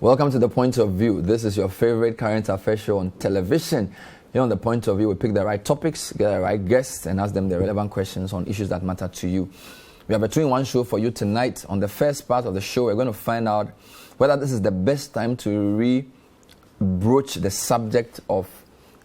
Welcome to The Point of View. This is your favorite current affairs show on television. Here on The Point of View, we pick the right topics, get the right guests, and ask them the relevant questions on issues that matter to you. We have a 2-in-1 show for you tonight. On the first part of the show, we're going to find out whether this is the best time to re-broach the subject of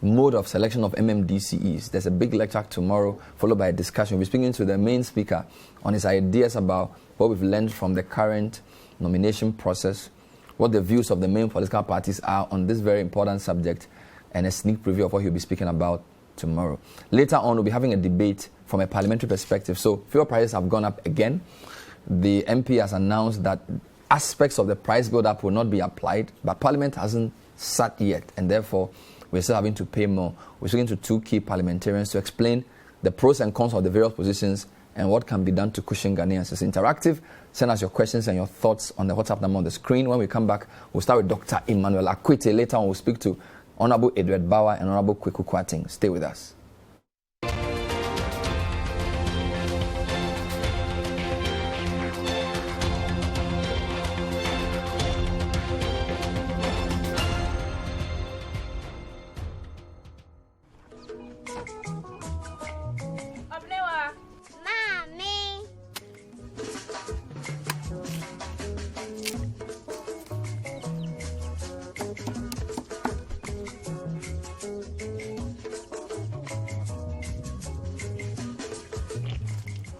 mode of selection of MMDCEs. There's a big lecture tomorrow, followed by a discussion. We'll be speaking to the main speaker on his ideas about what we've learned from the current nomination process, what the views of the main political parties are on this very important subject, and a sneak preview of what he'll be speaking about tomorrow. Later on, we'll be having a debate from a parliamentary perspective. So fuel prices have gone up again. The MP has announced that aspects of the price build-up will not be applied, but Parliament hasn't sat yet, and therefore we're still having to pay more. We're speaking to 2 key parliamentarians to explain the pros and cons of the various positions and what can be done to cushion Ghanaians. It's interactive. Send us your questions and your thoughts on the WhatsApp number on the screen. When we come back, we'll start with Dr. Emmanuel Akwete. Later on, we'll speak to Honorable Edward Bauer and Honorable Kweku Kwarteng. Stay with us.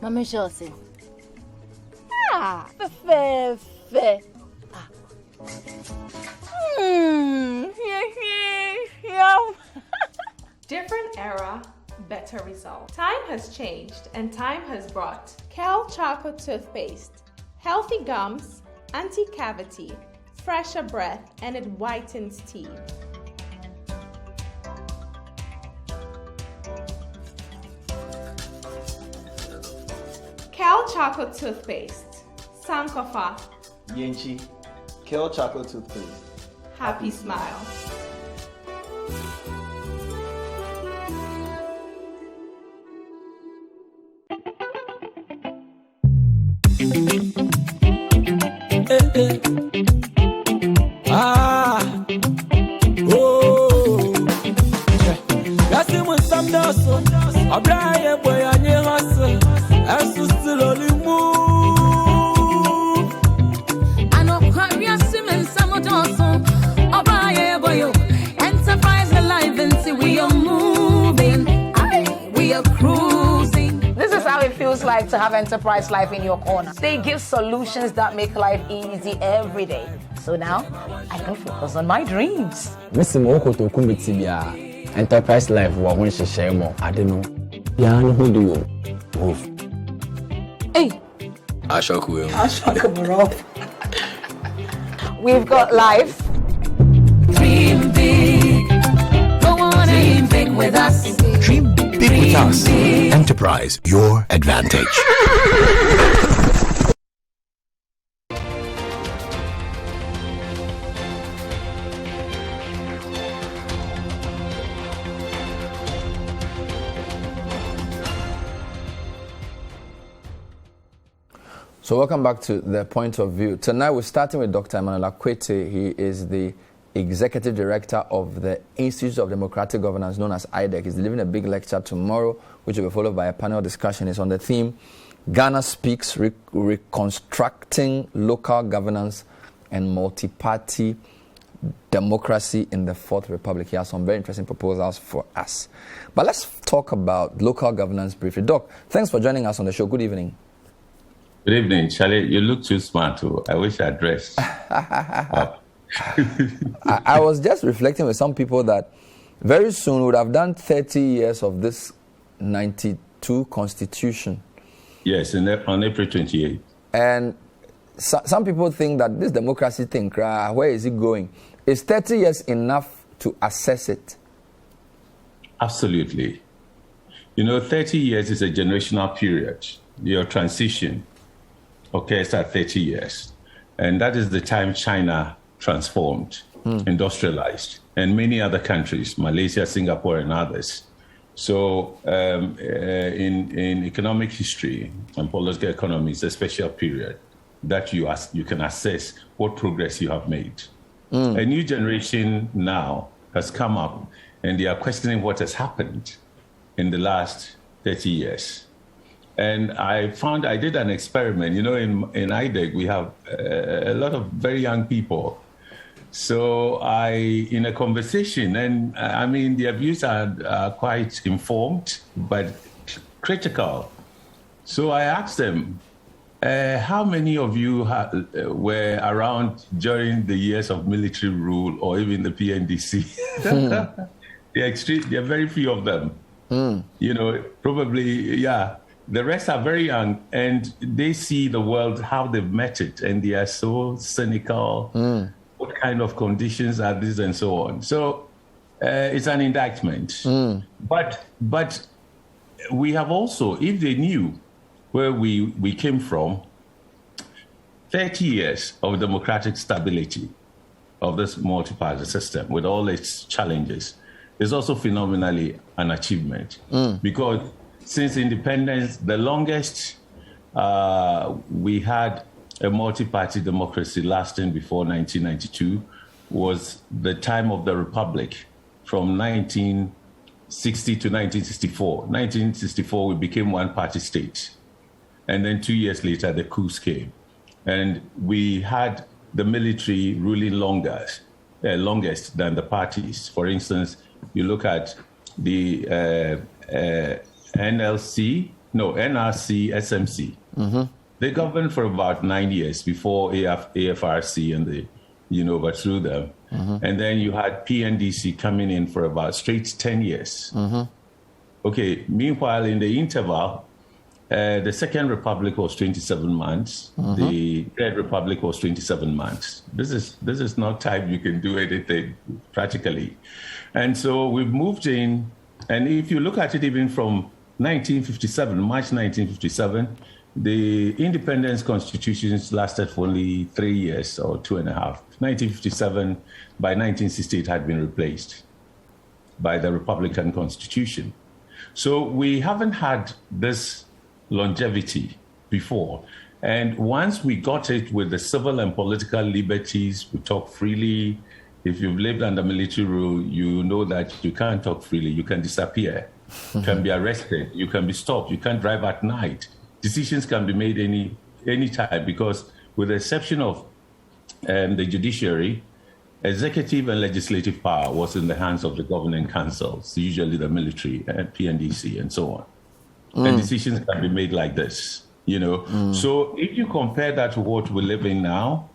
Mama Josie. Fe. Different era, better result. Time has changed and time has brought Kel Chocolate Toothpaste, healthy gums, anti-cavity, fresher breath, and it whitens teeth. Kel Chocolate Toothpaste, Sankofa. Yenchi, Kel Chocolate Toothpaste. Happy smile. Like to have Enterprise Life in your corner. They give solutions that make life easy every day. So now I can focus on my dreams. Enterprise Life wa hun hyehyɛ mo ade no ya no ho do move. Hey, Ashoku bro. We've got life. Dream big. Go on, dream big with us. Dream big with us. Enterprise, your advantage. So welcome back to The Point of View. Tonight we're starting with Dr. Emmanuel Akwete. He is the Executive Director of the Institute of Democratic Governance, known as IDEC. He's delivering a big lecture tomorrow, which will be followed by a panel discussion. It's on the theme, Ghana Speaks, Reconstructing Local Governance and Multi-Party Democracy in the Fourth Republic. He has some very interesting proposals for us. But let's talk about local governance briefly. Doc, thanks for joining us on the show. Good evening. Good evening, Charlie. You look too smart. I wish I dressed. I was just reflecting with some people that very soon we would have done 30 years of this 92 Constitution. Yes, on April 28th. And some people think that this democracy thing, where is it going? Is 30 years enough to assess it? Absolutely. 30 years is a generational period. Your transition occurs at 30 years. And that is the time China transformed, industrialized, and many other countries, Malaysia, Singapore, and others. So in economic history and political economy, it's a special period that you can assess what progress you have made. A new generation now has come up, and they are questioning what has happened in the last 30 years. And I did an experiment. In IDEC, we have a lot of very young people. So in a conversation, and I mean, the views are quite informed, but critical. So I asked them, how many of you were around during the years of military rule or even the PNDC? There are very few of them. Probably, yeah. The rest are very young, and they see the world, how they've met it, and they are so cynical. What kind of conditions are these, and so on. So it's an indictment. But we have also, if they knew where we came from, 30 years of democratic stability of this multi-party system with all its challenges is also phenomenally an achievement. Because since independence, the longest we had a multi-party democracy lasting before 1992 was the time of the Republic from 1960 to 1964. 1964, we became one-party state. And then 2 years later, the coups came. And we had the military ruling longest than the parties. For instance, you look at the NRC, SMC. They governed for about 9 years before AFRC and they, overthrew them. And then you had PNDC coming in for about straight 10 years. Okay, meanwhile, in the interval, the Second Republic was 27 months. The Third Republic was 27 months. This is not time you can do anything practically. And so we've moved in, and if you look at it even from 1957, March 1957, the independence constitutions lasted for only 3 years or 2.5. 1957, by 1960, it had been replaced by the Republican Constitution. So we haven't had this longevity before. And once we got it with the civil and political liberties, we talk freely. If you've lived under military rule, you know that you can't talk freely. You can disappear. You can be arrested. You can be stopped. You can't drive at night. Decisions can be made any time because with the exception of the judiciary, executive and legislative power was in the hands of the governing councils, usually the military and PNDC and so on. And decisions can be made like this, So if you compare that to what we live in now,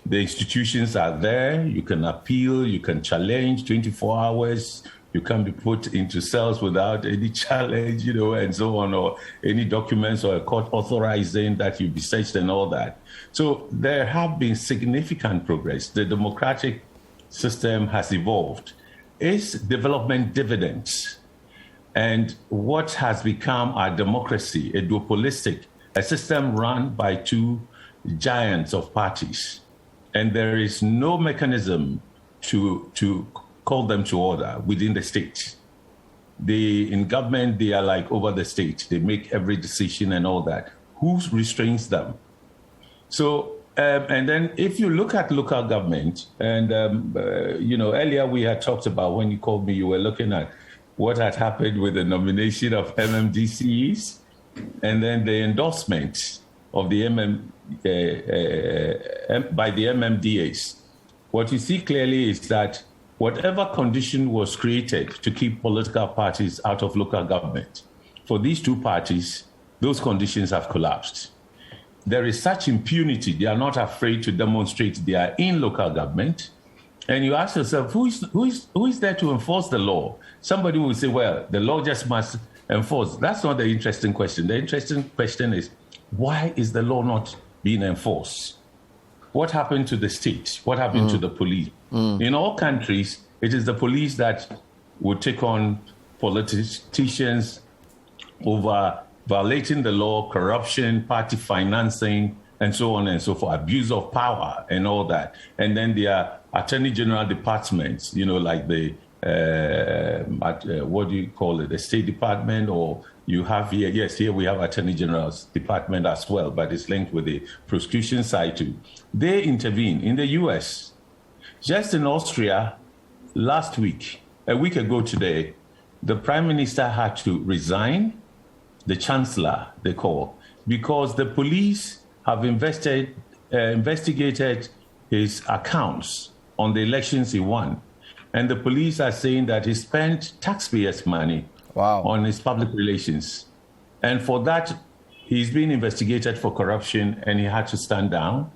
the institutions are there. You can appeal, you can challenge 24 hours. You can be put into cells without any challenge, and so on, or any documents or a court authorizing that you be searched and all that. So there have been significant progress. The democratic system has evolved. It's development dividends. And what has become our democracy, a duopolistic, a system run by two giants of parties. And there is no mechanism to call them to order within the state. In government, they are like over the state. They make every decision and all that. Who restrains them? So, and then if you look at local government, and, earlier we had talked about when you called me, you were looking at what had happened with the nomination of MMDCs and then the endorsement of the by the MMDAs. What you see clearly is that whatever condition was created to keep political parties out of local government, for these two parties, those conditions have collapsed. There is such impunity. They are not afraid to demonstrate they are in local government. And you ask yourself, who is there to enforce the law? Somebody will say, well, the law just must enforce. That's not the interesting question. The interesting question is, why is the law not being enforced? What happened to the state? What happened to the police? In all countries, it is the police that would take on politicians over violating the law, corruption, party financing, and so on and so forth, abuse of power and all that. And then there are attorney general departments, like the, what do you call it, the State Department, or you have here, yes, here we have attorney general's department as well, but it's linked with the prosecution side too. They intervene. In the US, Just in Austria, last week, a week ago today, the prime minister had to resign, the chancellor, they call, because the police have investigated his accounts on the elections he won. And the police are saying that he spent taxpayers' money on his public relations. And for that, he's been investigated for corruption, and he had to stand down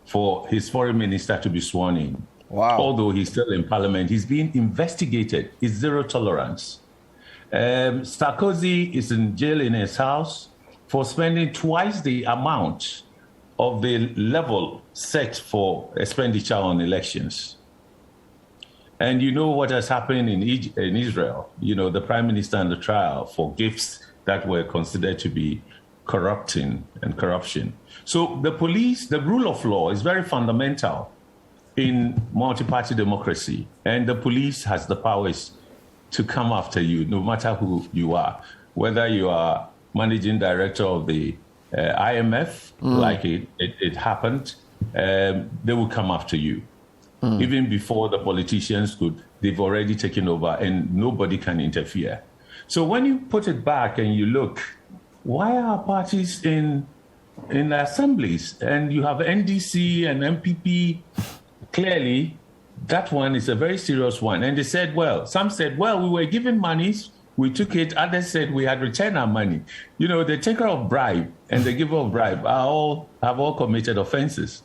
for his foreign minister to be sworn in. Although he's still in parliament, he's being investigated. It's zero tolerance. Sarkozy is in jail in his house for spending twice the amount of the level set for expenditure on elections. And you know what has happened in Israel? You know, the prime minister on the trial for gifts that were considered to be corruption. So the police, the rule of law is very fundamental in multi-party democracy. And the police has the powers to come after you, no matter who you are. Whether you are managing director of the IMF, like it happened, they will come after you. Even before the politicians could, they've already taken over and nobody can interfere. So when you put it back and you look, why are parties in assemblies? And you have NDC and MPP, clearly that one is a very serious one. And they said, some said, we were given monies, we took it. Others said we had returned our money. You know, the taker of bribe and the giver of bribe have all committed offenses.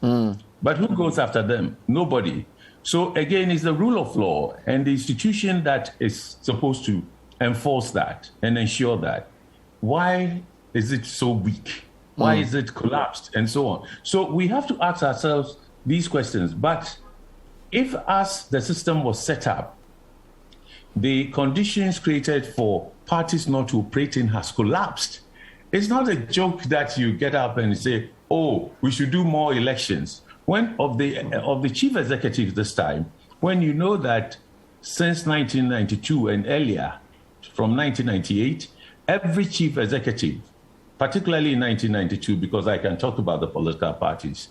But who goes after them? Nobody. So again, it's the rule of law and the institution that is supposed to enforce that and ensure that. Why is it so weak? Why is it collapsed? And so on. So we have to ask ourselves these questions. But if, as the system was set up, the conditions created for parties not to operate in has collapsed, it's not a joke that you get up and say, we should do more elections. When of the chief executives this time, when you know that since 1992 and earlier, from 1998, every chief executive, particularly in 1992, because I can talk about the political parties,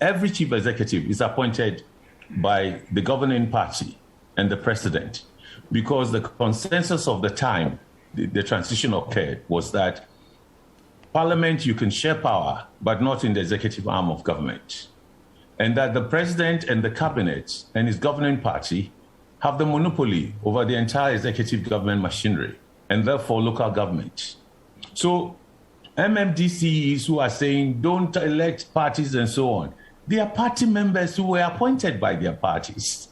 every chief executive is appointed by the governing party and the president, because the consensus of the time, the transition occurred, was that Parliament, you can share power, but not in the executive arm of government. And that the president and the cabinet and his governing party have the monopoly over the entire executive government machinery, and therefore local government. So MMDCs who are saying don't elect parties and so on, they are party members who were appointed by their parties.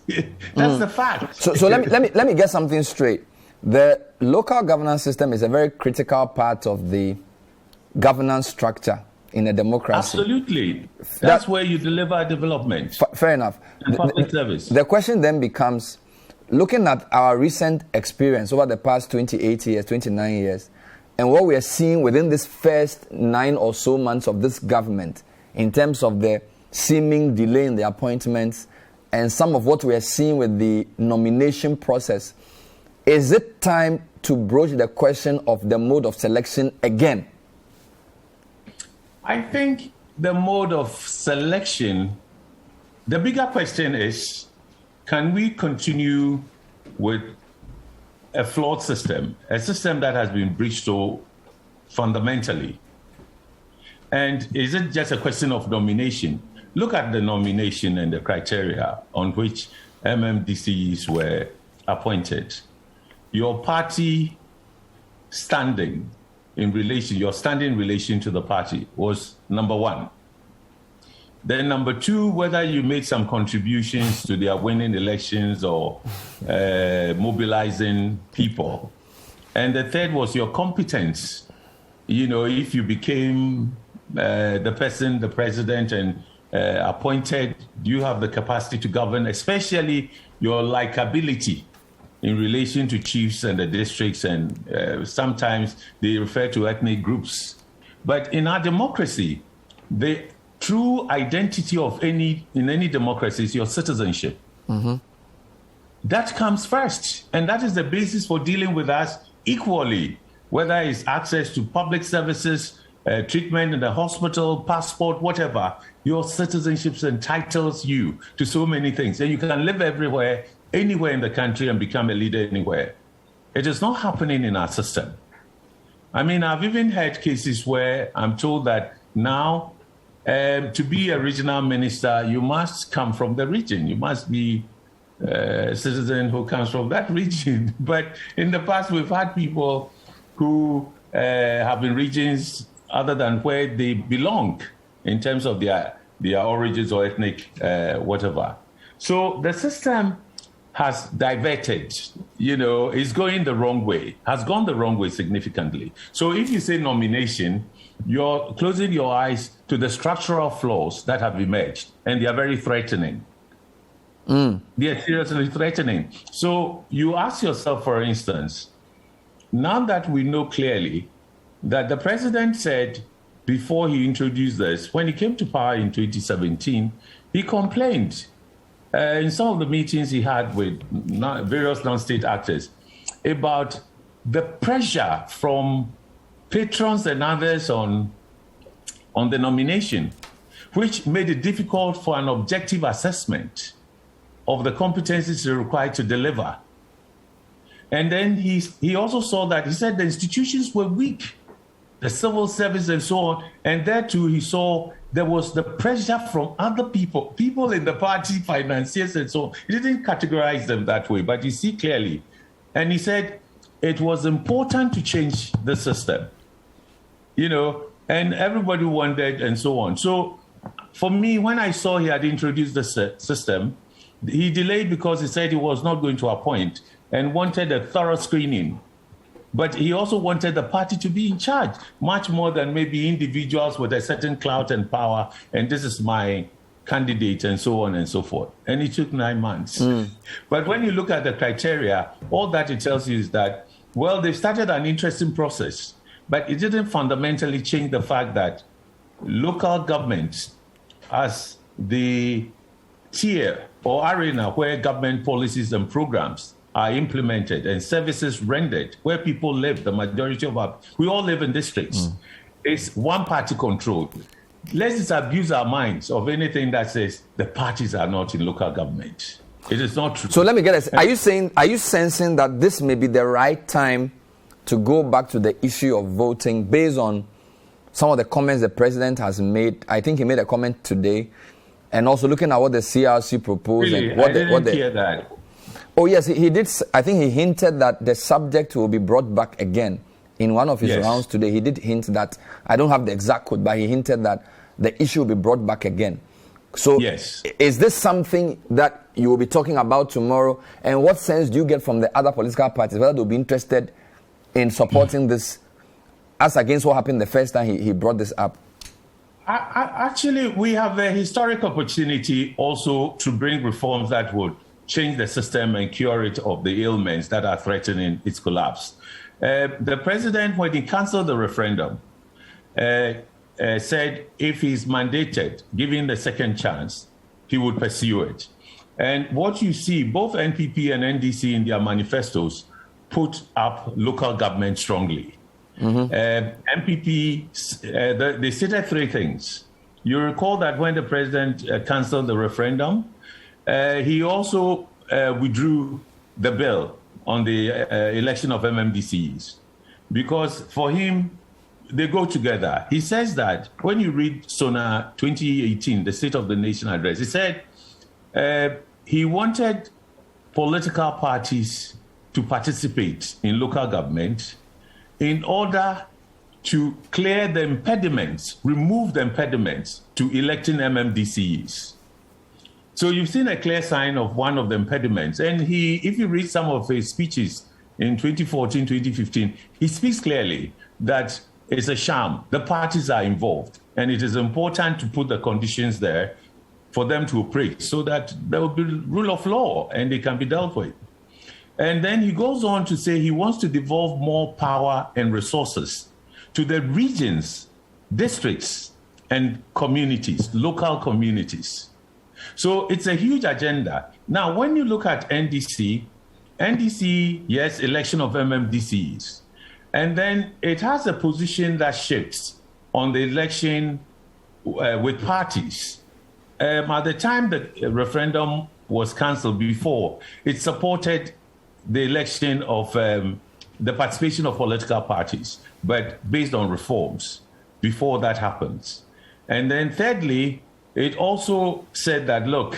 That's the fact. So let me get something straight. The local governance system is a very critical part of the governance structure in a democracy. Absolutely. That's where you deliver development. Fair enough. And public service. The question then becomes, looking at our recent experience over the past 28 years, 29 years, and what we are seeing within this first 9 or so months of this government in terms of the seeming delay in the appointments and some of what we are seeing with the nomination process, is it time to broach the question of the mode of selection again? I think the mode of selection, the bigger question is, can we continue with a flawed system, a system that has been breached so fundamentally? And is it just a question of nomination? Look at the nomination and the criteria on which MMDCs were appointed. Your party standing in relation, your standing in relation to the party was number one. Then number two, whether you made some contributions to their winning elections or mobilizing people. And the third was your competence. You know, if you became the president and appointed, do you have the capacity to govern, especially your likability in relation to chiefs and the districts, and sometimes they refer to ethnic groups. But in our democracy, the true identity of in any democracy is your citizenship. Mm-hmm. That comes first, and that is the basis for dealing with us equally, whether it's access to public services, treatment in the hospital, passport, whatever. Your citizenship entitles you to so many things. And you can live everywhere, anywhere in the country and become a leader anywhere. It is not happening in our system. I mean, I've even had cases where I'm told that now to be a regional minister, you must come from the region. You must be a citizen who comes from that region. But in the past, we've had people who have been regions other than where they belong in terms of their origins or ethnic whatever. So the system has diverted, is going the wrong way, has gone the wrong way significantly. So if you say nomination, you're closing your eyes to the structural flaws that have emerged, and they are very threatening. They are seriously threatening. So you ask yourself, for instance, now that we know clearly that the president said before he introduced this, when he came to power in 2017, he complained in some of the meetings he had with various non-state actors about the pressure from patrons and others on the nomination, which made it difficult for an objective assessment of the competencies required to deliver. And then he also saw that, he said the institutions were weak, the civil service and so on. And there too, he saw there was the pressure from other people in the party, financiers and so on. He didn't categorize them that way, but you see clearly. And he said it was important to change the system, and everybody wondered and so on. So for me, when I saw he had introduced the system, he delayed because he said he was not going to appoint and wanted a thorough screening. But he also wanted the party to be in charge, much more than maybe individuals with a certain clout and power, and this is my candidate, and so on and so forth. And it took 9 months. But when you look at the criteria, all that it tells you is that, well, they've started an interesting process, but it didn't fundamentally change the fact that local governments, as the tier or arena where government policies and programs are implemented and services rendered, where people live, the majority of we all live in districts. It's one party controlled. Let's disabuse our minds of anything that says the parties are not in local government. It is not true. So let me get this. Are you sensing that this may be the right time to go back to the issue of voting based on some of the comments the president has made? I think he made a comment today, and also looking at what the CRC proposed. Really? And what I didn't hear that. Oh, yes, he did. I think he hinted that the subject will be brought back again. In one of his rounds today, he did hint that, I don't have the exact quote, but he hinted that the issue will be brought back again. So is this something that you will be talking about tomorrow? And what sense do you get from the other political parties, whether they'll be interested in supporting this as against what happened the first time he brought this up? Actually, we have a historic opportunity also to bring reforms that would change the system and cure it of the ailments that are threatening its collapse. The president, when he canceled the referendum, said if he's mandated, given the second chance, he would pursue it. And what you see, both NPP and NDC in their manifestos put up local government strongly. NPP, they stated three things. You recall that when the president canceled the referendum, he also withdrew the bill on the election of MMDCs, because for him, they go together. He says that when you read SONA 2018, the State of the Nation address, he said he wanted political parties to participate in local government in order to clear the impediments, remove the impediments to electing MMDCs. So you've seen a clear sign of one of the impediments. And if you read some of his speeches in 2014, 2015, he speaks clearly that it's a sham. The parties are involved. And it is important to put the conditions there for them to operate so that there will be rule of law and they can be dealt with. And then he goes on to say he wants to devolve more power and resources to the regions, districts, and communities, local communities. So it's a huge agenda. Now, when you look at NDC, yes, election of MMDCs. And then it has a position that shifts on the election with parties. At the time the referendum was cancelled before, it supported the election of the participation of political parties, but based on reforms before that happens. And then thirdly, it also said that, look,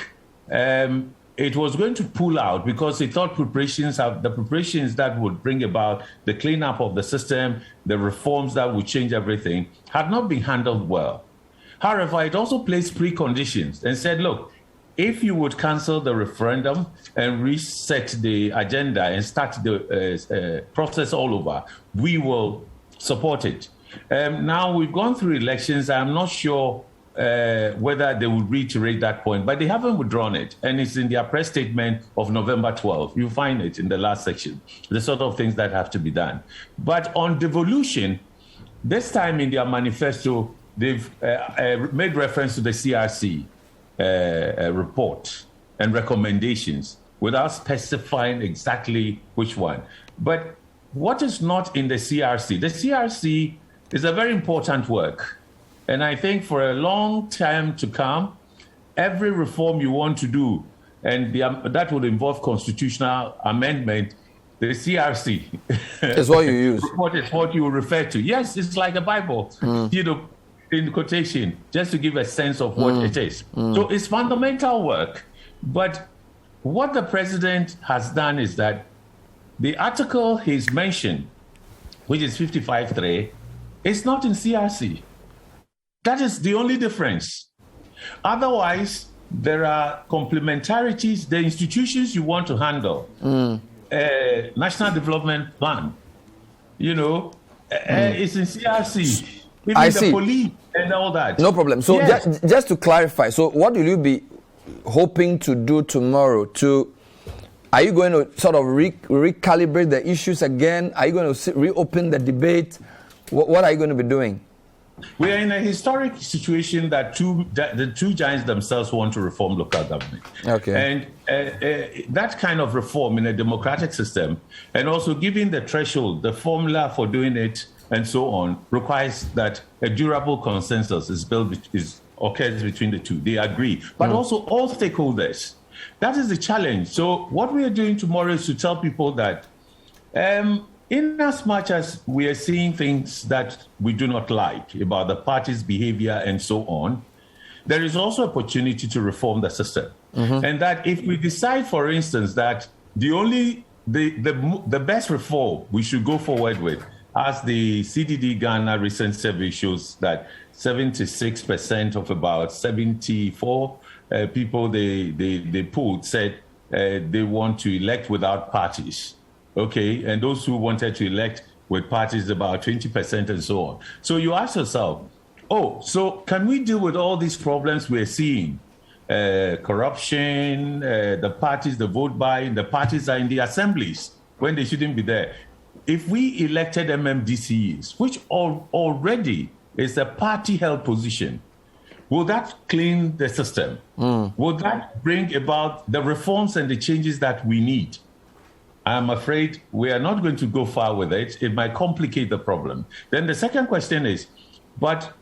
it was going to pull out because it thought the preparations that would bring about the cleanup of the system, the reforms that would change everything, had not been handled well. However, it also placed preconditions and said, look, if you would cancel the referendum and reset the agenda and start the process all over, we will support it. Now, we've gone through elections. I'm not sure whether they will reiterate that point, but they haven't withdrawn it. And it's in their press statement of November 12th. You find it in the last section, the sort of things that have to be done. But on devolution, this time in their manifesto, they've made reference to the CRC report and recommendations without specifying exactly which one. But what is not in the CRC is a very important work. And I think for a long time to come, every reform you want to do, and that would involve constitutional amendment, the CRC is what you use. Report is what you refer to. Yes, it's like a Bible, in quotation, just to give a sense of what it is. So it's fundamental work. But what the president has done is that the article he's mentioned, which is 55.3, is not in CRC. That is the only difference. Otherwise, there are complementarities. The institutions you want to handle, National Development Plan, it's in CRC. Even I the see. Police and all that. No problem. So Yes. just to clarify, so what will you be hoping to do tomorrow? Are you going to sort of recalibrate the issues again? Are you going to reopen the debate? What are you going to be doing? We are in a historic situation that the two giants themselves want to reform local government. Okay. And that kind of reform in a democratic system, and also giving the threshold, the formula for doing it, and so on, requires that a durable consensus occurs between the two. They agree, but also all stakeholders. That is the challenge. So what we are doing tomorrow is to tell people that in as much as we are seeing things that we do not like about the party's behavior and so on, there is also opportunity to reform the system. And that if we decide, for instance, that the best reform we should go forward with, as the CDD Ghana recent survey shows, that 76% of about 74 people they polled said they want to elect without parties. Okay, and those who wanted to elect with parties, about 20% and so on. So you ask yourself, so can we deal with all these problems we're seeing? Corruption, the parties, the vote buying, the parties are in the assemblies when they shouldn't be there. If we elected MMDCs, which already is a party-held position, will that clean the system? Will that bring about the reforms and the changes that we need? I'm afraid we are not going to go far with it. It might complicate the problem. Then the second question is, but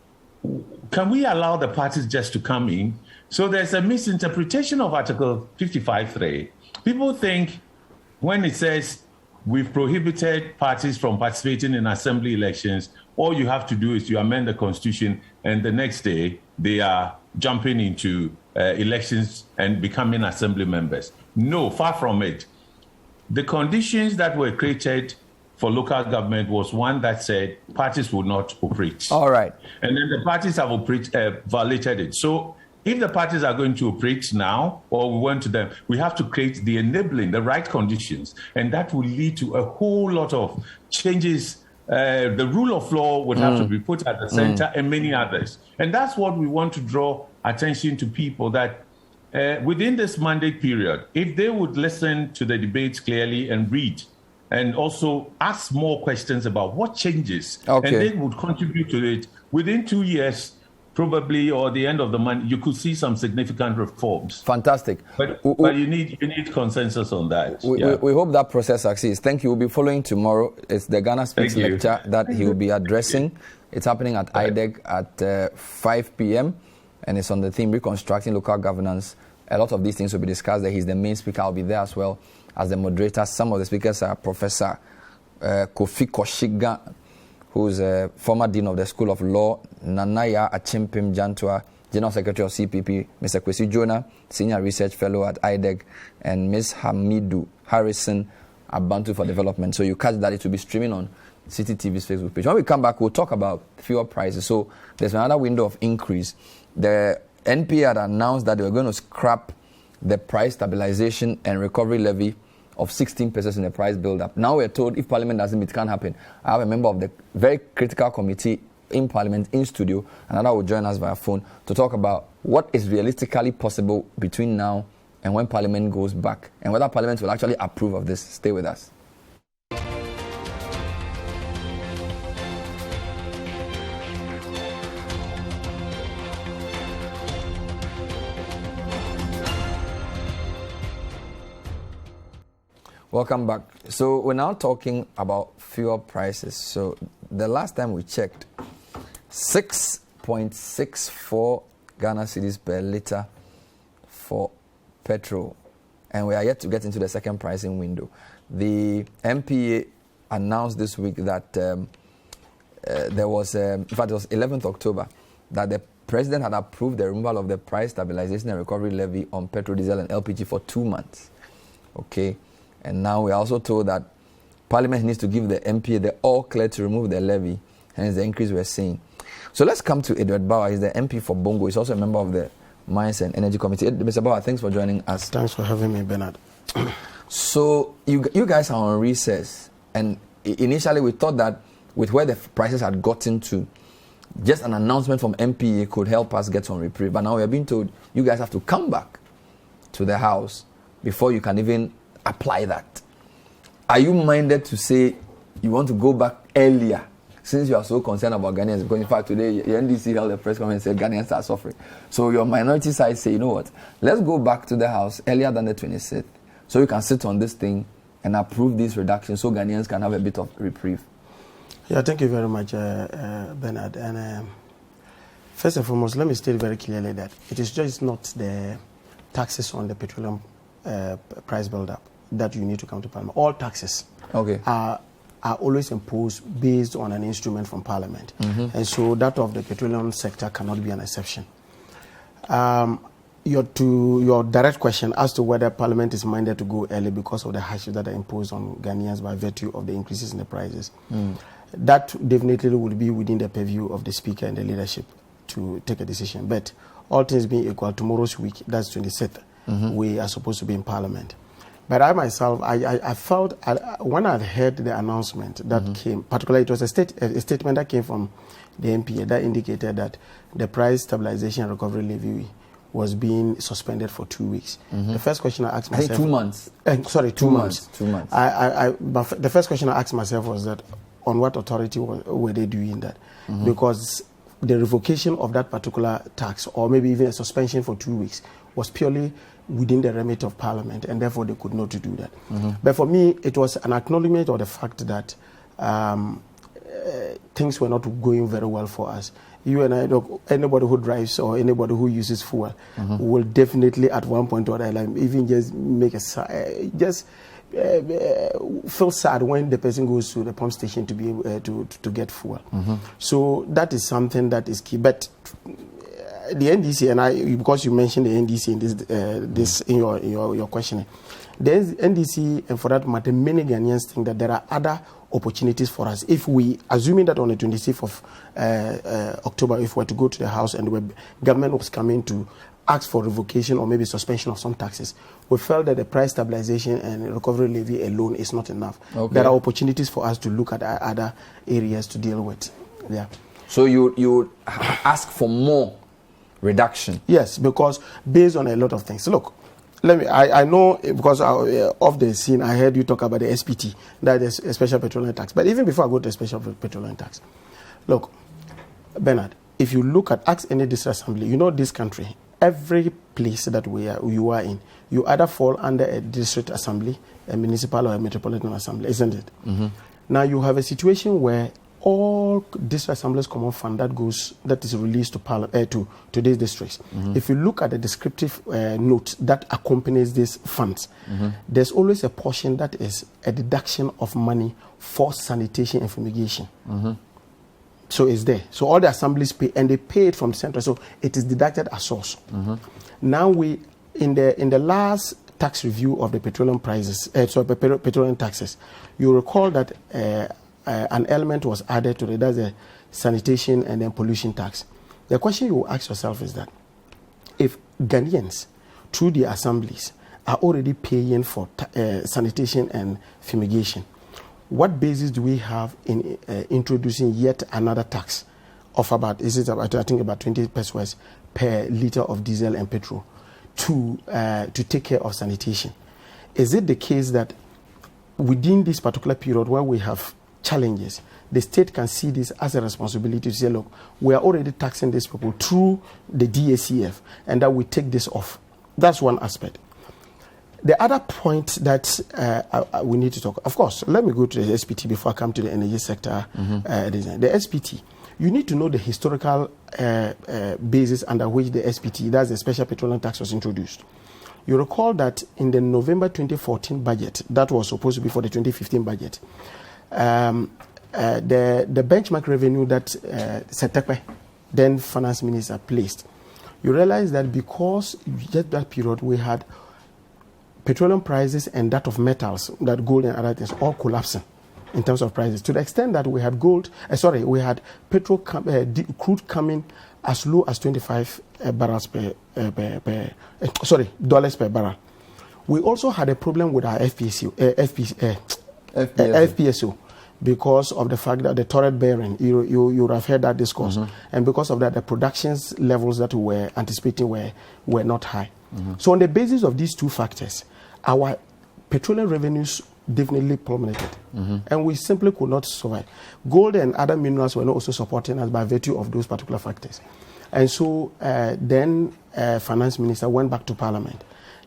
can we allow the parties just to come in? So there's a misinterpretation of Article 55.3. People think when it says we've prohibited parties from participating in assembly elections, all you have to do is you amend the constitution, and the next day they are jumping into elections and becoming assembly members. No, far from it. The conditions that were created for local government was one that said parties would not operate. All right. And then the parties have violated it. So if the parties are going to operate now, or we went to them, we have to create the enabling, the right conditions. And that will lead to a whole lot of changes. The rule of law would have to be put at the center and many others. And that's what we want to draw attention to people, that within this mandate period, if they would listen to the debates clearly and read, and also ask more questions about what changes, and they would contribute to it, within 2 years, probably, or the end of the month, you could see some significant reforms. Fantastic. But you need consensus on that. We hope that process succeeds. Thank you. We'll be following tomorrow. It's the Ghana Speaks lecture that he will be addressing It's happening at IDEG at 5 p.m. and it's on the theme Reconstructing Local Governance. A lot of these things will be discussed there. He's the main speaker. I'll be there as well as the moderator. Some of the speakers are Professor Kofi Koshiga, who's a former Dean of the School of Law, Nanaya Achimpim Jantua, General Secretary of CPP, Mr. Kwesi Jonah, Senior Research Fellow at IDEG, and Ms. Hamidu Harrison, Abantu for Development. So you catch that. It will be streaming on City TV's Facebook page. When we come back, we'll talk about fuel prices. So there's another window of increase. The NPA had announced that they were going to scrap the price stabilization and recovery levy of 16% in the price build-up. Now we're told if Parliament doesn't, it can't happen. I have a member of the very critical committee in Parliament in studio, and another will join us via phone to talk about what is realistically possible between now and when Parliament goes back, and whether Parliament will actually approve of this. Stay with us. Welcome back. So we're now talking about fuel prices. So the last time we checked, 6.64 Ghana cedis per litre for petrol. And we are yet to get into the second pricing window. The MPA announced this week that there was, in fact, it was 11th October, that the President had approved the removal of the price stabilization and recovery levy on petrol, diesel, and LPG for 2 months. Okay. And now we're also told that Parliament needs to give the MPA the all clear to remove the levy, hence the increase we're seeing. So let's come to Edward Bauer. He's the MP for Bongo. He's also a member of the Mines and Energy Committee. Mr. Bauer, thanks for joining us. Thanks for having me, Bernard. So you guys are on recess, and initially we thought that with where the prices had gotten to, just an announcement from MPA could help us get some reprieve. But now we are being told you guys have to come back to the House before you can even apply that. Are you minded to say you want to go back earlier, since you are so concerned about Ghanaians? Because in fact today the NDC held a press conference and said Ghanaians are suffering. So your minority side say, you know what, let's go back to the House earlier than the 26th, so you can sit on this thing and approve these reductions so Ghanaians can have a bit of reprieve. Yeah, thank you very much, Bernard. And first and foremost, let me state very clearly that it is just not the taxes on the petroleum price build-up that you need to come to Parliament. All taxes are always imposed based on an instrument from Parliament. And so that of the petroleum sector cannot be an exception. Your direct question as to whether Parliament is minded to go early because of the hardships that are imposed on Ghanaians by virtue of the increases in the prices, that definitely will be within the purview of the Speaker and the leadership to take a decision. But all things being equal, tomorrow's week, that's 26th, we are supposed to be in Parliament. But I myself, I felt, when I heard the announcement that came, particularly it was a statement that came from the MPA that indicated that the price stabilization and recovery levy was being suspended for 2 weeks. The first question I asked myself... 2 months. Sorry, 2 months. 2 months. But the first question I asked myself was that, on what authority were they doing that? Because the revocation of that particular tax, or maybe even a suspension for 2 weeks, was purely within the remit of Parliament, and therefore they could not do that. But for me, it was an acknowledgement of the fact that things were not going very well for us. You and I, anybody who drives or anybody who uses fuel will definitely at one point or other even just make feel sad when the person goes to the pump station to be able to get fuel. So that is something that is key. But the NDC, and because you mentioned the NDC in this in your questioning, the NDC, and for that matter, many Ghanaians think that there are other opportunities for us. If we, assuming that on the 26th of October, if we were to go to the House and the government was coming to ask for revocation or maybe suspension of some taxes, we felt that the price stabilization and recovery levy alone is not enough. There are opportunities for us to look at other areas to deal with. Yeah. So you ask for more reduction? Yes, because based on a lot of things. Look, I know because of the scene, I heard you talk about the SPT, that is a special petroleum tax. But even before I go to the special petroleum tax, look, Bernard, if you look at ask any district assembly, you know this country, every place that you are in, you either fall under a district assembly, a municipal or a metropolitan assembly, isn't it? Now you have a situation where all district assemblies common fund that is released to these districts. If you look at the descriptive note that accompanies these funds, there's always a portion that is a deduction of money for sanitation and fumigation. So it's there. So all the assemblies pay, and they pay it from central. So it is deducted as source. Now in the last tax review of the petroleum prices, petroleum taxes, you recall that an element was added to it. That's a sanitation and then pollution tax. The question you will ask yourself is that if Ghanaians, through the assemblies, are already paying for sanitation and fumigation, what basis do we have in introducing yet another tax of about 20 pesos per liter of diesel and petrol to take care of sanitation? Is it the case that within this particular period where we have challenges, the state can see this as a responsibility to say, look, we are already taxing these people through the DACF, and that we take this off? That's one aspect. The other point that we need to talk, of course, let me go to the SPT before I come to the energy sector design. The SPT, you need to know the historical basis under which the SPT, that's the Special Petroleum Tax, was introduced. You recall that in the November 2014 budget, that was supposed to be for the 2015 budget, the benchmark revenue that Setekwe, then finance minister, placed, you realize that because just that period we had petroleum prices and that of metals, that gold and other things, all collapsing in terms of prices, to the extent that we had we had crude coming as low as 25 dollars per barrel. We also had a problem with our FPSO because of the fact that the turret bearing, you would have heard that discourse, and because of that, the productions levels that we were anticipating were not high. So on the basis of these two factors, our petroleum revenues definitely plummeted, and we simply could not survive. Gold and other minerals were not also supporting us by virtue of those particular factors. And so then finance minister went back to parliament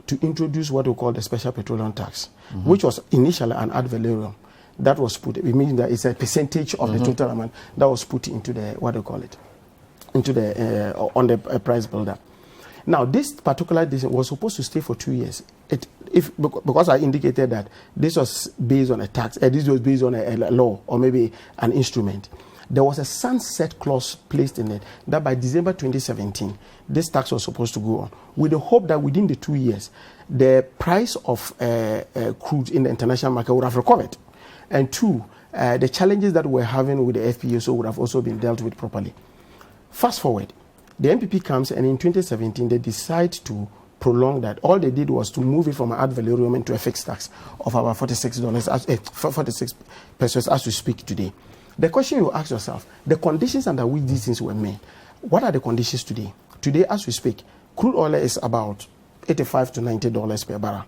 to introduce what we call the Special Petroleum Tax, which was initially an ad valorem that was put, it means that it's a percentage of the total amount that was put into the, into the, on the price builder. Now, this particular decision was supposed to stay for 2 years. Because I indicated that this was based on a tax, this was based on a law or maybe an instrument. There was a sunset clause placed in it that by December 2017, this tax was supposed to go on, with the hope that within the 2 years, the price of crude in the international market would have recovered. And two, the challenges that we're having with the FPSO would have also been dealt with properly. Fast forward, the NPP comes, and in 2017, they decide to prolong that. All they did was to move it from an ad valorem into a fixed tax of about $46 pesos as we speak today. The question you ask yourself, the conditions under which these things were made, what are the conditions today? Today, as we speak, crude oil is about $85 to $90 per barrel.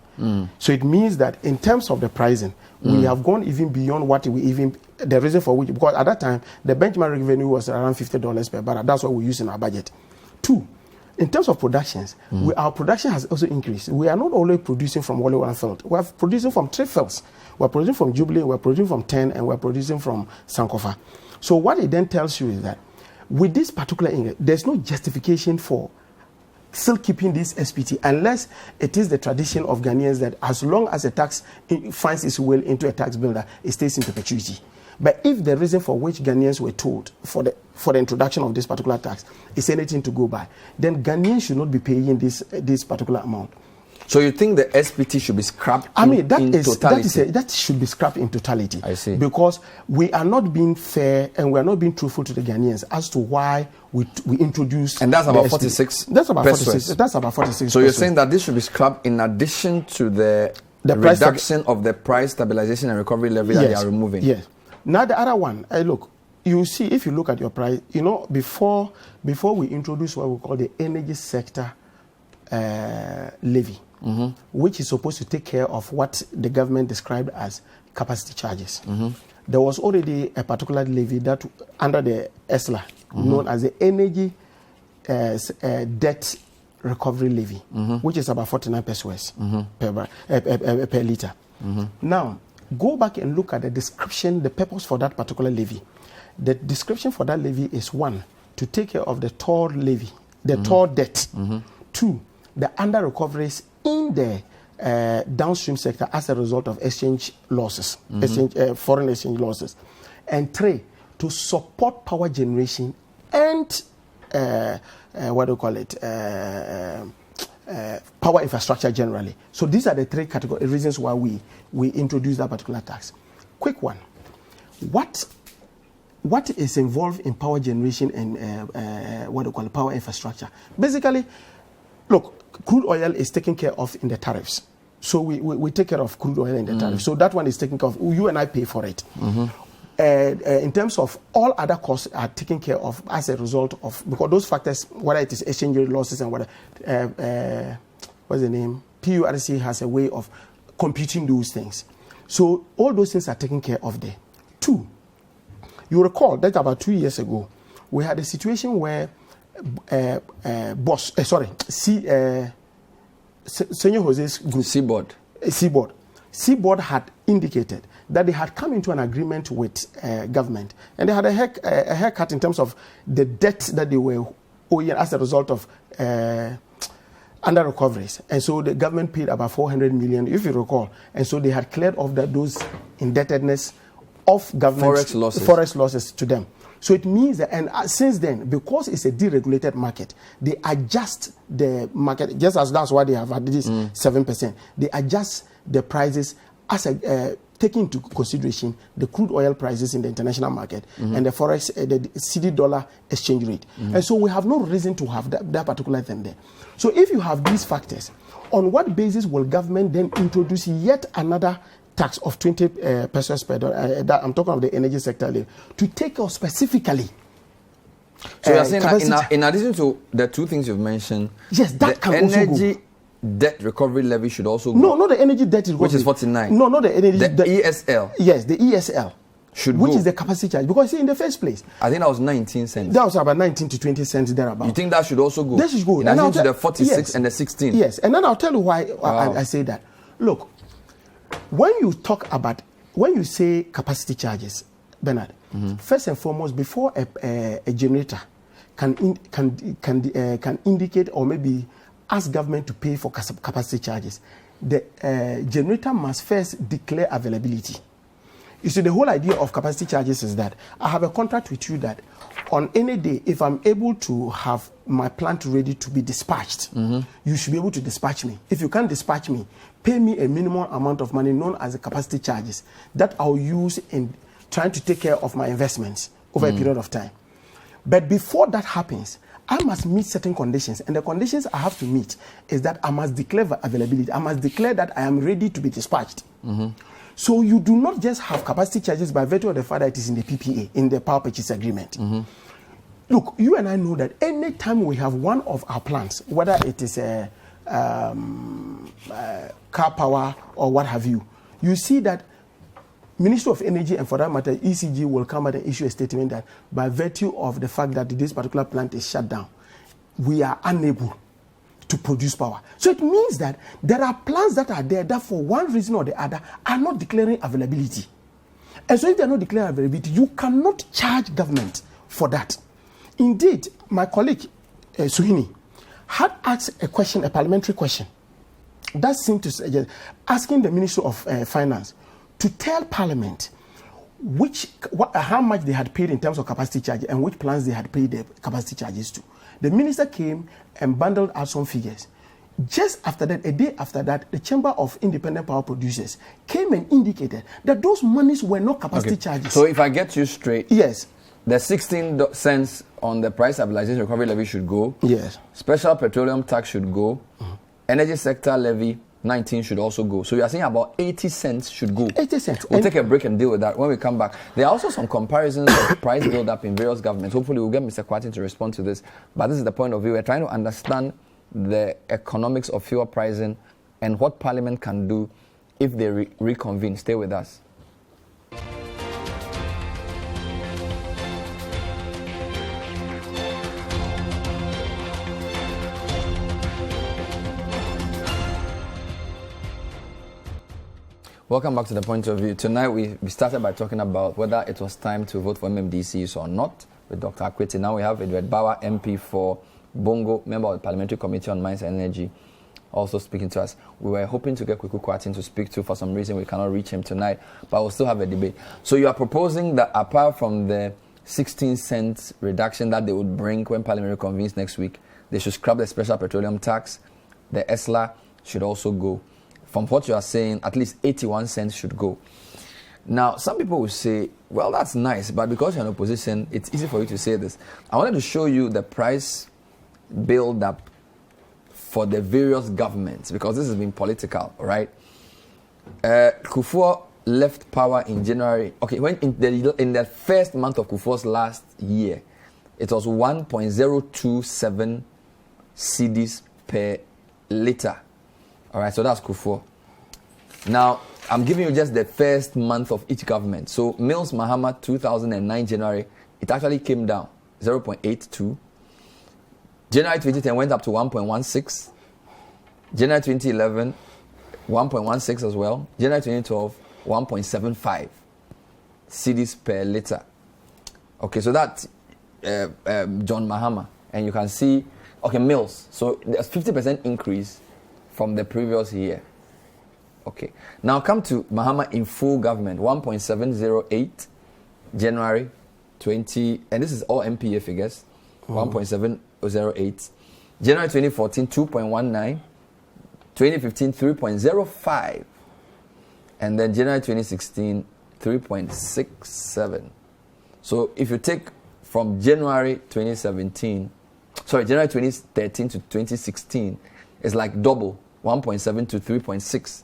So it means that in terms of the pricing, we have gone even beyond what we even, the reason for which, because at that time, the benchmark revenue was around $50 per barrel. That's what we use in our budget. Two, in terms of productions, our production has also increased. We are not only producing from only one field. We are producing from 3 fields. We are producing from Jubilee, we are producing from 10, and we are producing from Sankofa. So what it then tells you is that with this particular, there's no justification for still keeping this SPT unless it is the tradition of Ghanaians that as long as a tax finds its way into a tax builder, it stays in perpetuity. But if the reason for which Ghanaians were told for the introduction of this particular tax is anything to go by, then Ghanaians should not be paying this particular amount. So you think the SPT should be scrapped in totality? That should be scrapped in totality. I see. Because we are not being fair and we are not being truthful to the Ghanaians as to why we introduced. And that's about 46. That's about 46. That's about 46. So you're saying that this should be scrapped in addition to the reduction of the price stabilization and recovery levy that they are removing? Yes. Now the other one, look, you see, if you look at your price, before we introduce what we call the energy sector levy, which is supposed to take care of what the government described as capacity charges. There was already a particular levy that under the ESLA, known as the Energy Debt Recovery Levy, which is about 49 pesos per liter. Now, go back and look at the description, the purpose for that particular levy. The description for that levy is 1, to take care of the toll levy, the toll debt. 2, the under recoveries in the downstream sector as a result of exchange losses, foreign exchange losses. And 3, to support power generation and power infrastructure generally. So these are the 3 reasons why we introduced that particular tax. Quick one. What is involved in power generation and power infrastructure? Basically, look, crude oil is taken care of in the tariffs. So we take care of crude oil in the tariff. So that one is taken care of. You and I pay for it. In terms of all other costs are taken care of as a result of, because those factors, whether it is exchange rate losses and whether, what's the name? PURC has a way of computing those things. So all those things are taken care of there. 2, you recall that about 2 years ago, we had a situation where Senor Jose's group, Seaboard had indicated that they had come into an agreement with government, and they had a haircut in terms of the debt that they were owing as a result of under recoveries. And so the government paid about 400 million, if you recall. And so they had cleared off those indebtedness of government forex losses to them. So it means that, and since then, because it's a deregulated market, they adjust the market, just as that's why they have had this 7%. They adjust the prices as taking into consideration the crude oil prices in the international market and the forex, the CD dollar exchange rate. And so we have no reason to have that particular thing there. So if you have these factors, on what basis will government then introduce yet another tax of 20 pesos per dollar? That I'm talking of the energy sector to take care specifically. So you're saying that in addition to the 2 things you've mentioned, yes, that can also go. Energy debt recovery levy should also go. No, not the energy debt recovery, which is 49. No, not the energy. The ESL. Yes, the ESL should which go. is the capacity charge, because see, in the first place, I think that was 19 cents. That was about 19 to 20 cents thereabout. You think that should also go? That should go. In addition to the 46 and the 16. Yes, and then I'll tell you why I say that. Look, when you say capacity charges, Bernard, first and foremost, before a generator can indicate or maybe ask government to pay for capacity charges, the generator must first declare availability. You see, the whole idea of capacity charges is that I have a contract with you that on any day, if I'm able to have my plant ready to be dispatched, you should be able to dispatch me. If you can't dispatch me, pay me a minimum amount of money known as the capacity charges that I'll use in trying to take care of my investments over a period of time. But before that happens, I must meet certain conditions, and the conditions I have to meet is that I must declare availability. I must declare that I am ready to be dispatched. So you do not just have capacity charges by virtue of the fact that it is in the PPA, in the power purchase agreement. Look, you and I know that any time we have one of our plants, whether it is a car power or what have you, you see that Ministry of Energy, and for that matter, ECG, will come out and issue a statement that by virtue of the fact that this particular plant is shut down, we are unable to produce power. So it means that there are plants that are there that for one reason or the other are not declaring availability. And so if they are not declaring availability, you cannot charge government for that. Indeed, my colleague, Suhini, had asked a question, a parliamentary question, that seemed to suggest asking the Ministry of Finance to tell Parliament how much they had paid in terms of capacity charge and which plans they had paid the capacity charges to. The minister came and bundled out some figures. Just after that, a day after that, the Chamber of Independent Power Producers came and indicated that those monies were not capacity charges. So if I get you straight, yes, the 16 cents on the price stabilization recovery levy should go. Yes. Special petroleum tax should go. Energy sector levy 19 should also go. So you are saying about 80 cents should go. 80 cents. We'll take a break and deal with that when we come back. There are also some comparisons of price build-up in various governments. Hopefully we'll get Mr. Kwarteng to respond to this. But this is the point of view. We're trying to understand the economics of fuel pricing and what Parliament can do if they reconvene. Stay with us. Welcome back to The Point of View. Tonight we started by talking about whether it was time to vote for MMDCs or not with Dr. Akwete. Now we have Edward Bauer, MP for Bongo, member of the Parliamentary Committee on Mines and Energy, also speaking to us. We were hoping to get Kweku Kwarteng to speak to. For some reason we cannot reach him tonight, but we'll still have a debate. So you are proposing that apart from the 16 cents reduction that they would bring when Parliament reconvenes next week, they should scrap the special petroleum tax. The ESLA should also go. From what you are saying, at least 81 cents should go. Now, some people will say, well, that's nice, but because you're in opposition, it's easy for you to say this. I wanted to show you the price build-up for the various governments, because this has been political, right? Kufuor left power in January. Okay, when in the first month of Kufuor's last year, it was 1.027 cedis per liter. All right, so that's Kufuor. Now, I'm giving you just the first month of each government. So, Mills Mahama, 2009 January, it actually came down, 0.82. January 2010 went up to 1.16. January 2011, 1.16 as well. January 2012, 1.75 cedis per liter. Okay, so that's John Mahama. And you can see, okay, Mills. So there's 50% increase from the previous year. Okay. Now come to Mahama in full government. 1.708 January 20, and this is all MPA figures. 1.708. January 2014, 2.19. 2015, 3.05. And then January 2016, 3.67. So if you take from January 2013 to 2016, it's like double, 1.7 to 3.6.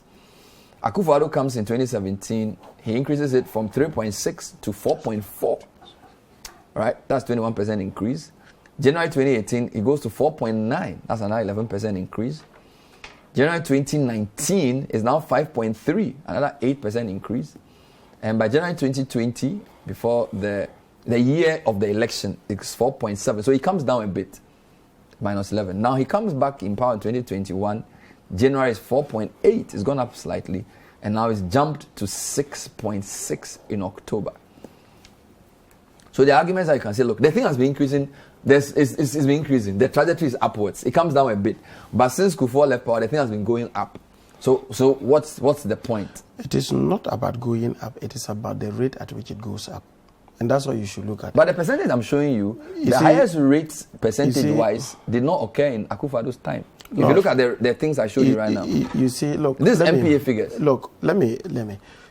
Akufo-Addo comes in 2017, he increases it from 3.6 to 4.4. Right? That's 21% increase. January 2018, it goes to 4.9. That's another 11% increase. January 2019 is now 5.3, another 8% increase. And by January 2020, before the year of the election, it's 4.7. So he comes down a bit, minus 11. Now he comes back in power in 2021. January is 4.8. It's gone up slightly. And now it's jumped to 6.6 in October. So the arguments that you can say, look, the thing has been increasing. It's been increasing. The trajectory is upwards. It comes down a bit. But since Kufuor left power, the thing has been going up. So what's the point? It is not about going up. It is about the rate at which it goes up. And that's what you should look at. But the percentage I'm showing you, the highest rates percentage-wise did not occur in Akufo-Addo's time. If you look at the things I showed you right now. You see, look. This is MPA figures. Look, let me.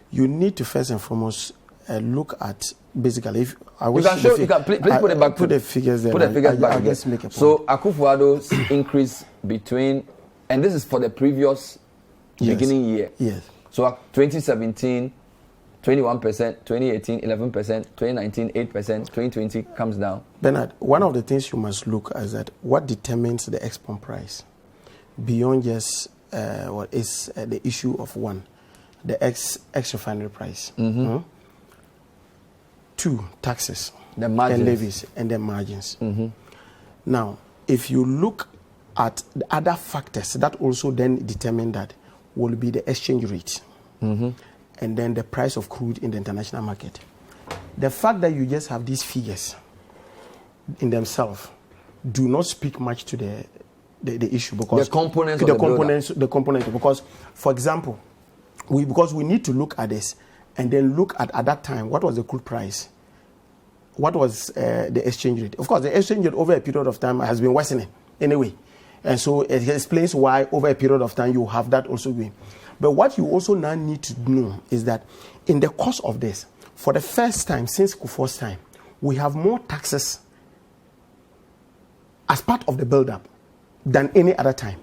You need to first and foremost look at basically. If I wish you can please put it back. Put the figures there. Put the figures back again. Make a point. So Akufo-Addo's increase between, and this is for the previous beginning year. Yes. So 2017, 21%, 2018, 11%, 2019, 8%, 2020 comes down. Bernard, one of the things you must look at is that what determines the export price beyond just what is the issue of one, the ex refinery price. Mm-hmm. 2, taxes, the margins. And levies, and then margins. Mm-hmm. Now, if you look at the other factors that also then determine that will be the exchange rate. Mm-hmm. And then the price of crude in the international market. The fact that you just have these figures in themselves do not speak much to the issue, because the components because, for example, we need to look at this and then look at that time what was the crude price, what was the exchange rate. Of course, the exchange rate over a period of time has been worsening anyway, and so it explains why over a period of time you have that also going. But what you also now need to know is that in the course of this, for the first time since Kufuor's time, we have more taxes as part of the build-up than any other time.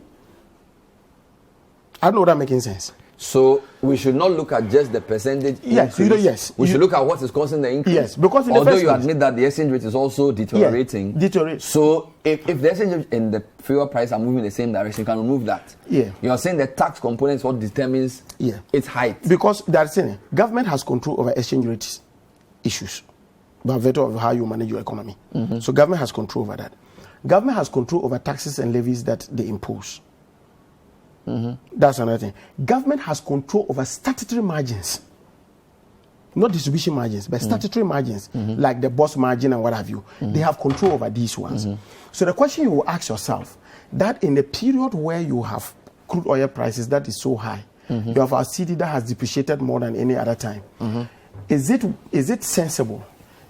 I don't know that making sense. So we should not look at just the percentage increase. Yes. We should look at what is causing the increase. Yes, because although you admit that the exchange rate is also deteriorating. Yeah, so if the exchange rate and the fuel price are moving in the same direction, you can remove that. Yeah. You are saying the tax component is what determines its height. Because that's saying government has control over exchange rate issues by virtue of how you manage your economy. Mm-hmm. So government has control over that. Government has control over taxes and levies that they impose. That's another thing. Government has control over statutory margins. Not distribution margins, but statutory margins, like the boss margin and what have you. They have control over these ones. So the question you will ask yourself, that in a period where you have crude oil prices that is so high, you have our cedi that has depreciated more than any other time, is it sensible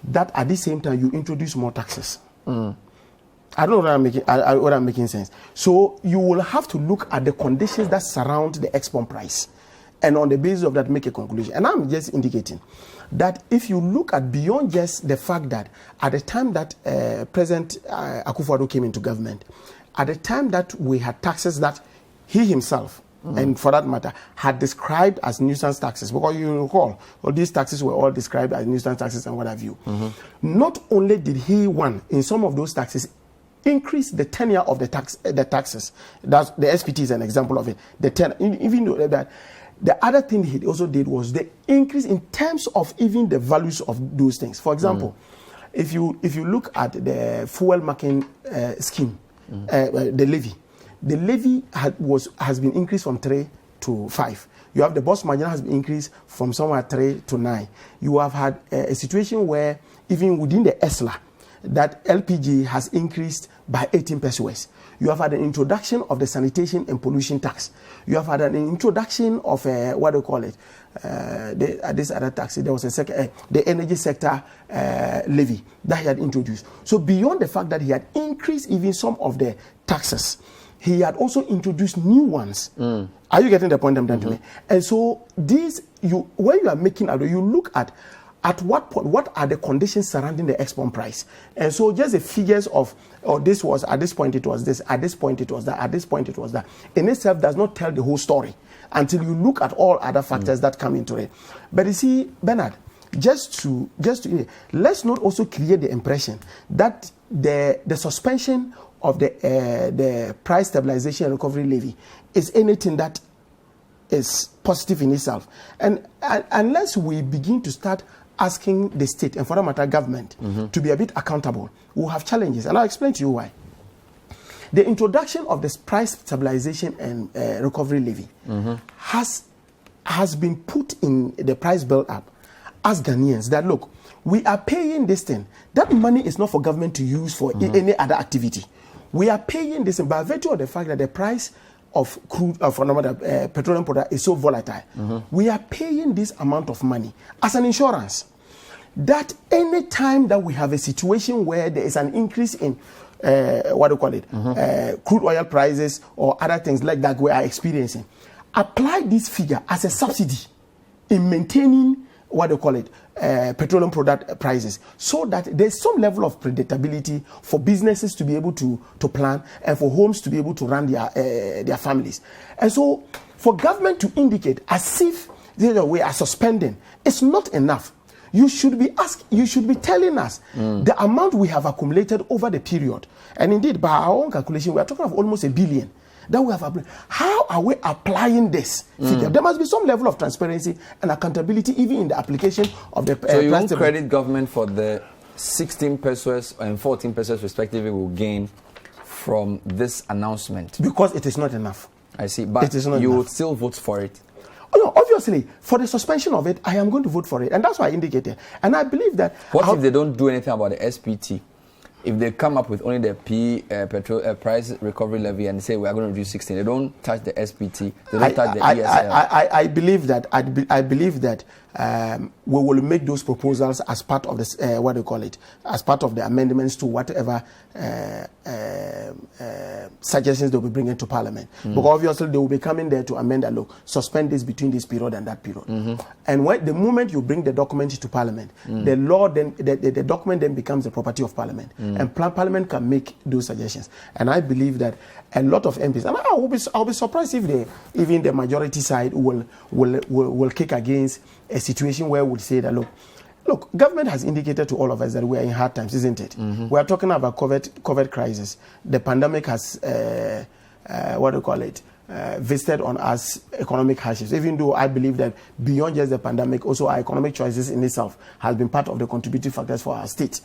that at the same time you introduce more taxes? I don't know whether I'm making sense. So you will have to look at the conditions that surround the export price, and on the basis of that make a conclusion. And I'm just indicating that if you look at beyond just the fact that at the time that President Akufo-Addo came into government, at the time that we had taxes that he himself, and for that matter, had described as nuisance taxes, because you recall, all these taxes were all described as nuisance taxes and what have you. Not only did he, in some of those taxes, increase the tenure of the taxes. That's the SPT is an example of it. Even though that. The other thing he also did was the increase in terms of even the values of those things. For example, if you look at the fuel marking scheme, the levy has been increased from 3 to 5. You have the boss margin has been increased from somewhere 3 to 9. You have had a situation where even within the ESLA, that LPG has increased by 18 pesos. You have had an introduction of the sanitation and pollution tax. You have had an introduction of what do you call it? This other tax. There was the energy sector levy that he had introduced. So beyond the fact that he had increased even some of the taxes, he had also introduced new ones. Are you getting the point I'm trying to make? And so when you are making, you look at what point, what are the conditions surrounding the export price? And so just the figures of, this was, at this point it was this, at this point it was that, at this point it was that, in itself does not tell the whole story until you look at all other factors that come into it. But you see, Bernard, just to let's not also create the impression that the suspension of the price stabilization and recovery levy is anything that is positive in itself. And unless we begin to start asking the state, and for that matter government, to be a bit accountable, we'll have challenges. And I'll explain to you why. The introduction of this price stabilization and recovery levy has been put in the price build-up as Ghanaians that, look, we are paying this thing. That money is not for government to use for any other activity. We are paying this by virtue of the fact that the price of crude, petroleum product is so volatile. We are paying this amount of money as an insurance that any time that we have a situation where there is an increase in crude oil prices or other things like that we are experiencing, apply this figure as a subsidy in maintaining petroleum product prices, so that there's some level of predictability for businesses to be able to plan and for homes to be able to run their families. And so for government to indicate as if we are suspending, it's not enough. You should be telling us the amount we have accumulated over the period. And indeed, by our own calculation, we are talking of almost $1 billion that we have applied. How are we applying this figure? There must be some level of transparency and accountability even in the application of the so you won't credit government for the 16 pesos and 14 pesos respectively will gain from this announcement? Because it is not enough. I see, but you would still vote for it. Oh, no, obviously, for the suspension of it, I am going to vote for it. And that's why I indicated. And I believe that... What if they don't do anything about the SPT? If they come up with only the petrol price recovery levy and say we are going to reduce 16, they don't touch the SPT, they don't touch the ESL. I believe that we will make those proposals as part of this as part of the amendments to whatever suggestions they will be bringing to Parliament. Because obviously they will be coming there to amend and suspend this between this period and that period. And the moment you bring the document to Parliament, the law then the document then becomes the property of Parliament, and Parliament can make those suggestions. And I believe that a lot of MPs, and I'll be surprised if even the majority side will kick against a situation where we would say that look, government has indicated to all of us that we are in hard times, isn't it? We are talking about COVID crisis. The pandemic has visited on us economic hardships, even though I believe that beyond just the pandemic, also our economic choices in itself has been part of the contributing factors for our state.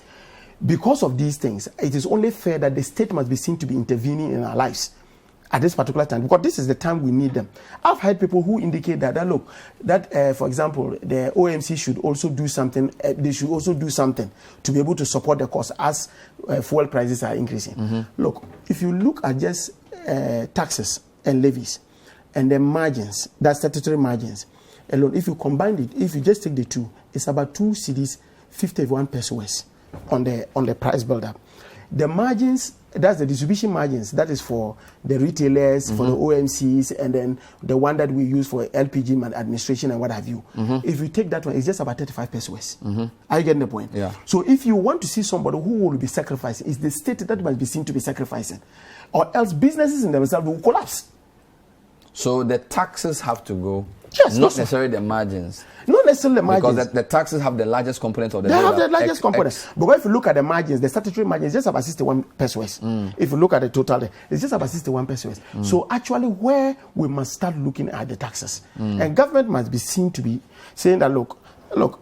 Because of these things, it is only fair that the state must be seen to be intervening in our lives. at this particular time, because this is the time we need them. I've heard people who indicate that look, that for example, the OMC should also do something. They should also do something to be able to support the cost as fuel prices are increasing. Look, if you look at just taxes and levies and the margins, that's statutory margins alone, if you combine it, if you just take the two, it's about 2 cedis 51 pesos on the price build-up. The margins, that's the distribution margins, that is for the retailers, for the OMCs, and then the one that we use for LPG administration and what have you. If you take that one, it's just about 35 pesos. Are you getting the point? Yeah. So if you want to see somebody who will be sacrificing, it's the state that must be seen to be sacrificing, or else businesses in themselves will collapse. So the taxes have to go. Yes, not necessarily the margins. Not necessarily the margins. Because the taxes have the largest component of the They have the largest component. But if you look at the margins, the statutory margin is just about 61 pesos. If you look at the total, it's just about 61 pesos. So actually, where we must start looking at the taxes. And government must be seen to be saying that, look,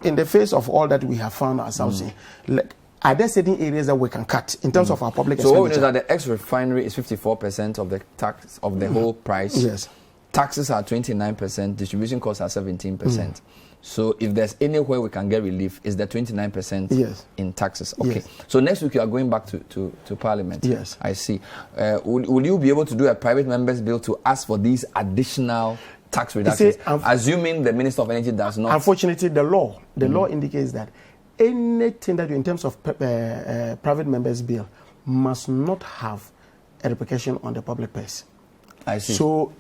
in the face of all that we have found ourselves in, like, are there certain areas that we can cut in terms of our public expenditure? So what we know is that the ex-refinery is 54% of the tax of the whole price. Yes. Taxes are 29%, distribution costs are 17%. So if there's anywhere we can get relief, is the 29% in taxes. Okay. Yes. So next week you are going back to Parliament. Yes. I see. Will you be able to do a private members bill to ask for these additional tax reductions, assuming the Minister of Energy does not? Unfortunately, the law indicates that anything that you, in terms of private members bill, must not have a repercussion on the public purse. I see. So,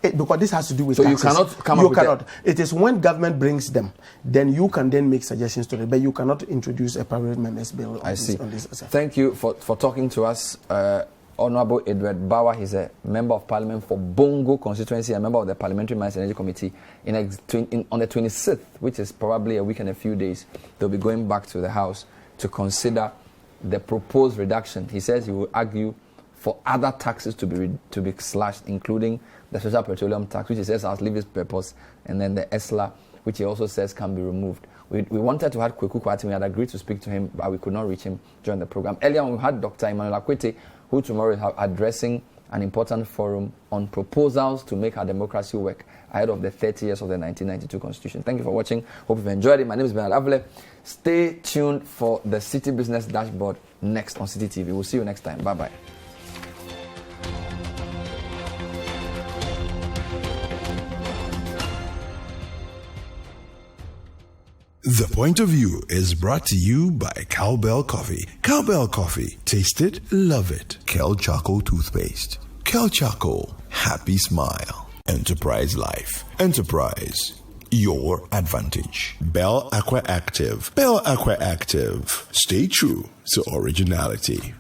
because this has to do with taxes. You cannot come up with it is when government brings them, then you can then make suggestions to it, but you cannot introduce a private members bill on this. Thank you for talking to us. Honorable Edward Bauer, he's a member of Parliament for Bongo constituency, a member of the Parliamentary Mines and Energy Committee. On the 26th, which is probably a week and a few days, they'll be going back to the House to consider the proposed reduction. He says he will argue for other taxes to be slashed, including the social petroleum tax, which he says has Levy's purpose, and then the ESLA, which he also says can be removed. We wanted to have Kweku Kwati. We had agreed to speak to him, but we could not reach him during the program. Earlier on, we had Dr. Emmanuel Akwete, who tomorrow is addressing an important forum on proposals to make our democracy work ahead of the 30 years of the 1992 Constitution. Thank you for watching. Hope you've enjoyed it. My name is Bernard Avle. Stay tuned for the City Business Dashboard next on City TV. We'll see you next time. Bye-bye. The Point of View is brought to you by Cowbell Coffee. Cowbell Coffee. Taste it, love it. Kel Charcoal Toothpaste. Kel Charcoal. Happy smile. Enterprise Life. Enterprise. Your advantage. Bell Aqua Active. Bell Aqua Active. Stay true to originality.